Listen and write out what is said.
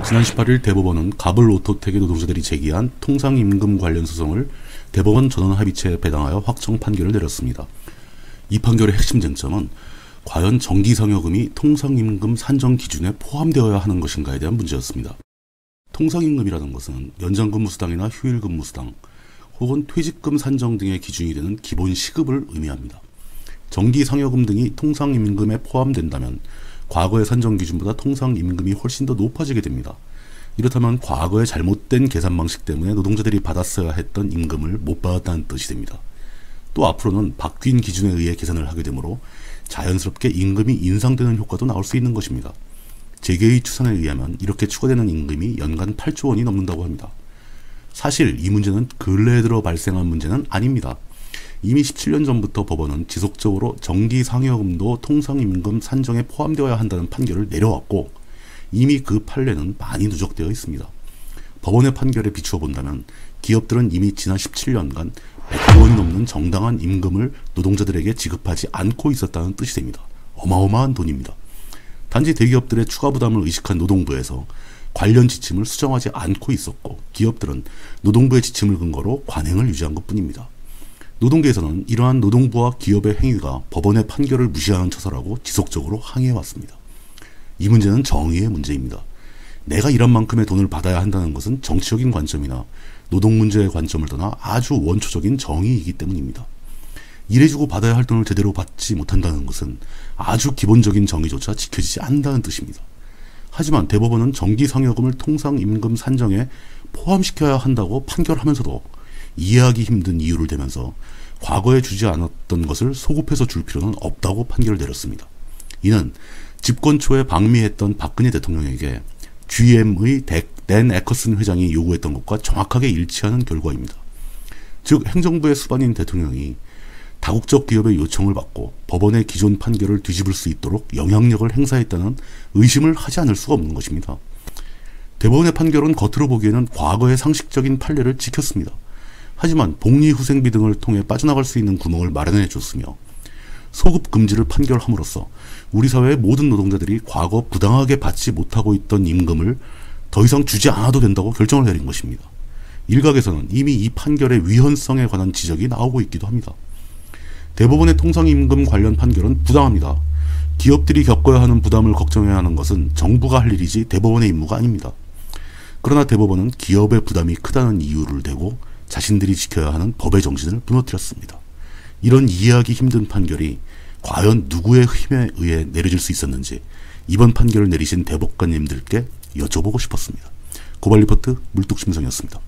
지난 18일 대법원은 갑을 오토텍의 노동자들이 제기한 통상임금 관련 소송을 대법원 전원합의체에 배당하여 확정 판결을 내렸습니다. 이 판결의 핵심 쟁점은 과연 정기상여금이 통상임금 산정 기준에 포함되어야 하는 것인가에 대한 문제였습니다. 통상임금이라는 것은 연장근무수당이나 휴일근무수당 혹은 퇴직금 산정 등의 기준이 되는 기본 시급을 의미합니다. 정기상여금 등이 통상임금에 포함된다면 과거의 산정 기준보다 통상임금이 훨씬 더 높아지게 됩니다. 이렇다면 과거의 잘못된 계산 방식 때문에 노동자들이 받았어야 했던 임금을 못 받았다는 뜻이 됩니다. 또 앞으로는 바뀐 기준에 의해 계산을 하게 되므로 자연스럽게 임금이 인상되는 효과도 나올 수 있는 것입니다. 재계의 추산에 의하면 이렇게 추가되는 임금이 연간 8조 원이 넘는다고 합니다. 사실 이 문제는 근래에 들어 발생한 문제는 아닙니다. 이미 17년 전부터 법원은 지속적으로 정기상여금도 통상임금 산정에 포함되어야 한다는 판결을 내려왔고 이미 그 판례는 많이 누적되어 있습니다. 법원의 판결에 비추어 본다면 기업들은 이미 지난 17년간 100조 원이 넘는 정당한 임금을 노동자들에게 지급하지 않고 있었다는 뜻이 됩니다. 어마어마한 돈입니다. 단지 대기업들의 추가 부담을 의식한 노동부에서 관련 지침을 수정하지 않고 있었고 기업들은 노동부의 지침을 근거로 관행을 유지한 것뿐입니다. 노동계에서는 이러한 노동부와 기업의 행위가 법원의 판결을 무시하는 처사라고 지속적으로 항의해왔습니다. 이 문제는 정의의 문제입니다. 내가 일한 만큼의 돈을 받아야 한다는 것은 정치적인 관점이나 노동 문제의 관점을 떠나 아주 원초적인 정의이기 때문입니다. 일해주고 받아야 할 돈을 제대로 받지 못한다는 것은 아주 기본적인 정의조차 지켜지지 않는다는 뜻입니다. 하지만 대법원은 정기상여금을 통상임금 산정에 포함시켜야 한다고 판결하면서도 이해하기 힘든 이유를 대면서 과거에 주지 않았던 것을 소급해서 줄 필요는 없다고 판결을 내렸습니다. 이는 집권 초에 방미했던 박근혜 대통령에게 GM의 댄 애커슨 회장이 요구했던 것과 정확하게 일치하는 결과입니다. 즉 행정부의 수반인 대통령이 다국적 기업의 요청을 받고 법원의 기존 판결을 뒤집을 수 있도록 영향력을 행사했다는 의심을 하지 않을 수가 없는 것입니다. 대법원의 판결은 겉으로 보기에는 과거의 상식적인 판례를 지켰습니다. 하지만 복리후생비 등을 통해 빠져나갈 수 있는 구멍을 마련해 줬으며 소급 금지를 판결함으로써 우리 사회의 모든 노동자들이 과거 부당하게 받지 못하고 있던 임금을 더 이상 주지 않아도 된다고 결정을 내린 것입니다. 일각에서는 이미 이 판결의 위헌성에 관한 지적이 나오고 있기도 합니다. 대법원의 통상임금 관련 판결은 부당합니다. 기업들이 겪어야 하는 부담을 걱정해야 하는 것은 정부가 할 일이지 대법원의 임무가 아닙니다. 그러나 대법원은 기업의 부담이 크다는 이유를 대고 자신들이 지켜야 하는 법의 정신을 무너뜨렸습니다. 이런 이해하기 힘든 판결이 과연 누구의 힘에 의해 내려질 수 있었는지 이번 판결을 내리신 대법관님들께 여쭤보고 싶었습니다. 고발리포트 물뚝심성이었습니다.